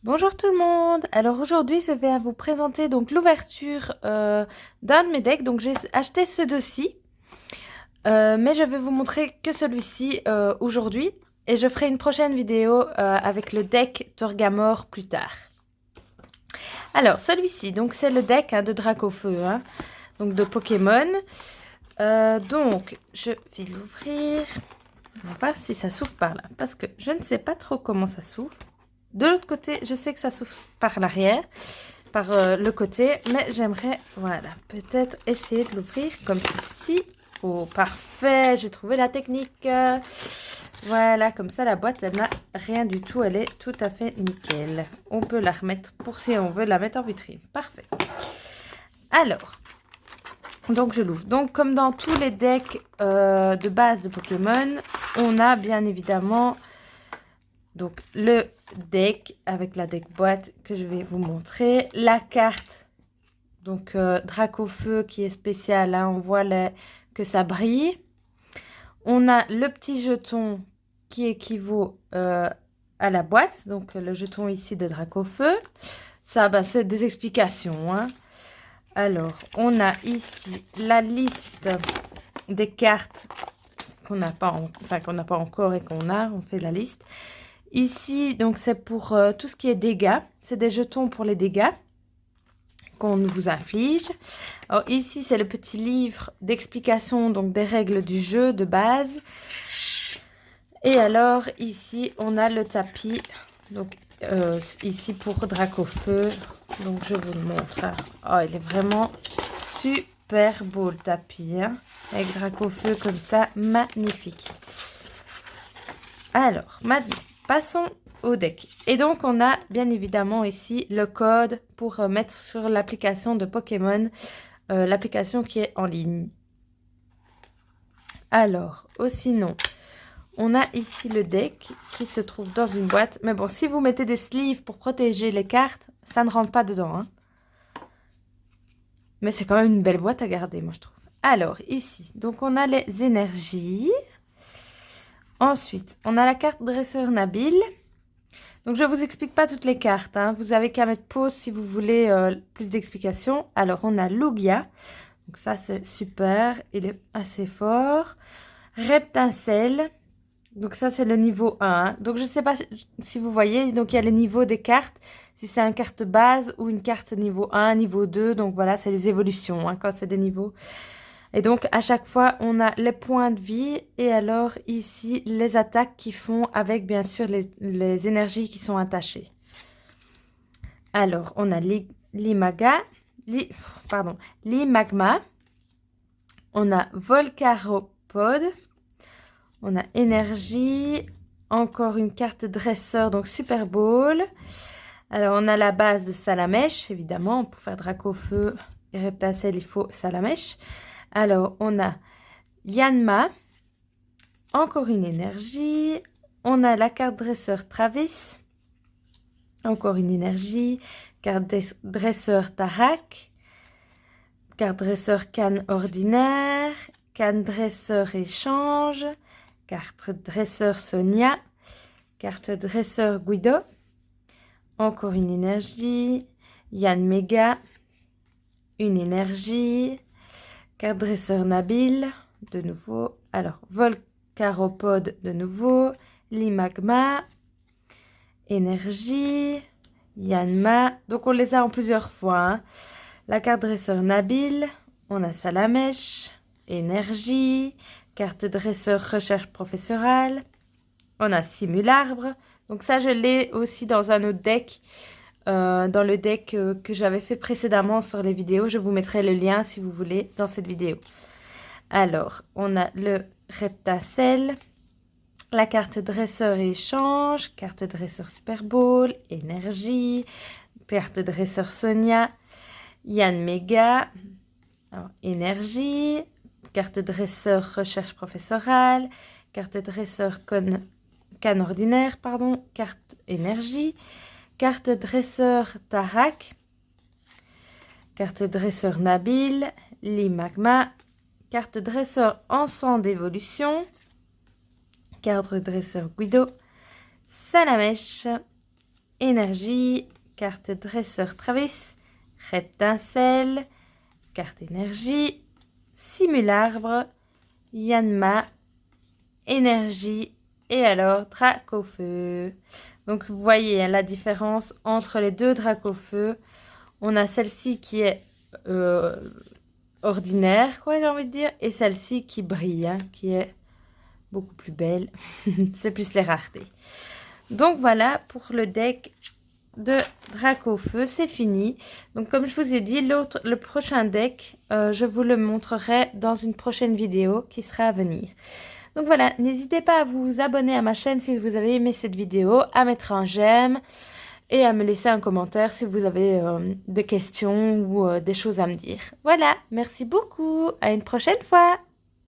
Bonjour tout le monde. Alors aujourd'hui je vais vous présenter donc l'ouverture d'un de mes decks. Donc j'ai acheté ce deux-ci, mais je vais vous montrer que celui-ci aujourd'hui et je ferai une prochaine vidéo avec le deck Torgamor plus tard. Alors celui-ci, donc c'est le deck de Dracofeu, donc de Pokémon. Donc je vais l'ouvrir. On va voir si ça s'ouvre par là, parce que je ne sais pas trop comment ça s'ouvre. De l'autre côté, je sais que ça s'ouvre par l'arrière, par le côté, mais j'aimerais, voilà, peut-être essayer de l'ouvrir comme ceci. Oh, parfait, j'ai trouvé la technique. Voilà, comme ça, la boîte, elle n'a rien du tout, elle est tout à fait nickel. On peut la remettre pour si on veut la mettre en vitrine. Parfait. Alors, donc je l'ouvre. Donc, comme dans tous les decks de base de Pokémon, on a bien évidemment donc le deck avec la deck boîte que je vais vous montrer, la carte donc Dracofeu qui est spéciale, on voit que ça brille. On a le petit jeton qui équivaut à la boîte, donc le jeton ici de Dracofeu. Ça, c'est des explications. Alors, on a ici la liste des cartes qu'on n'a pas, qu'on n'a pas encore et qu'on a. On fait la liste. Ici, donc c'est pour tout ce qui est dégâts. C'est des jetons pour les dégâts qu'on vous inflige. Alors ici, c'est le petit livre d'explication donc des règles du jeu de base. Et alors ici, on a le tapis. Donc ici pour Dracofeu. Donc je vous le montre. Oh, il est vraiment super beau le tapis. Avec Dracofeu comme ça, magnifique. Alors, maintenant, passons au deck. Et donc, on a bien évidemment ici le code pour mettre sur l'application de Pokémon, l'application qui est en ligne. Alors, sinon, on a ici le deck qui se trouve dans une boîte. Mais bon, si vous mettez des sleeves pour protéger les cartes, ça ne rentre pas dedans. Mais c'est quand même une belle boîte à garder, moi je trouve. Alors, ici, donc on a les énergies. Ensuite, on a la carte Dresseur Nabil. Donc, je ne vous explique pas toutes les cartes. Vous avez qu'à mettre pause si vous voulez plus d'explications. Alors, on a Lugia. Donc, ça, c'est super. Il est assez fort. Reptincelle. Donc, ça, c'est le niveau 1. Donc, je ne sais pas si vous voyez. Donc, il y a les niveaux des cartes. Si c'est une carte base ou une carte niveau 1, niveau 2. Donc, voilà, c'est les évolutions quand c'est des niveaux. Et donc, à chaque fois, on a les points de vie et alors ici, les attaques qui font avec, bien sûr, les énergies qui sont attachées. Alors, on a l'Imagma, on a Volcaropode, on a Énergie, encore une carte dresseur, donc Super Bowl. Alors, on a la base de Salamèche, évidemment, pour faire Dracofeu et Reptincelle, il faut Salamèche. Alors, on a Yanma, encore une énergie. On a la carte dresseur Travis, encore une énergie. Carte dresseur Tarak, carte dresseur Canne ordinaire, Canne dresseur échange, carte dresseur Sonia, carte dresseur Guido, encore une énergie. Yann Mega, une énergie. Carte dresseur Nabil, de nouveau. Alors, Volcaropode, de nouveau. Limagma, Énergie, Yanma. Donc, on les a en plusieurs fois. La carte dresseur Nabil, on a Salamèche, Énergie. Carte dresseur Recherche professorale. On a Simularbre. Donc, ça, je l'ai aussi dans un autre deck. Dans le deck que j'avais fait précédemment sur les vidéos. Je vous mettrai le lien si vous voulez dans cette vidéo. Alors, on a le Reptincelle, la carte dresseur et échange, carte dresseur Super Bowl, énergie, carte dresseur Sonia, Yann Mega, alors, énergie, carte dresseur recherche professorale, carte dresseur canne ordinaire, pardon, carte énergie, carte dresseur Tarak, carte dresseur Nabil, Limagma, carte dresseur ensemble d'évolution, carte dresseur Guido, Salamèche, énergie, carte dresseur Travis, reptincelle, carte énergie, simularbre, Yanma, énergie et alors Dracofeu. Donc vous voyez hein, la différence entre les deux Dracofeu. On a celle-ci qui est ordinaire, quoi, j'ai envie de dire, et celle-ci qui brille, hein, qui est beaucoup plus belle. C'est plus les raretés. Donc voilà pour le deck de Dracofeu, c'est fini. Donc comme je vous ai dit, le prochain deck, je vous le montrerai dans une prochaine vidéo qui sera à venir. Donc voilà, n'hésitez pas à vous abonner à ma chaîne si vous avez aimé cette vidéo, à mettre un j'aime et à me laisser un commentaire si vous avez des questions ou des choses à me dire. Voilà, merci beaucoup, à une prochaine fois.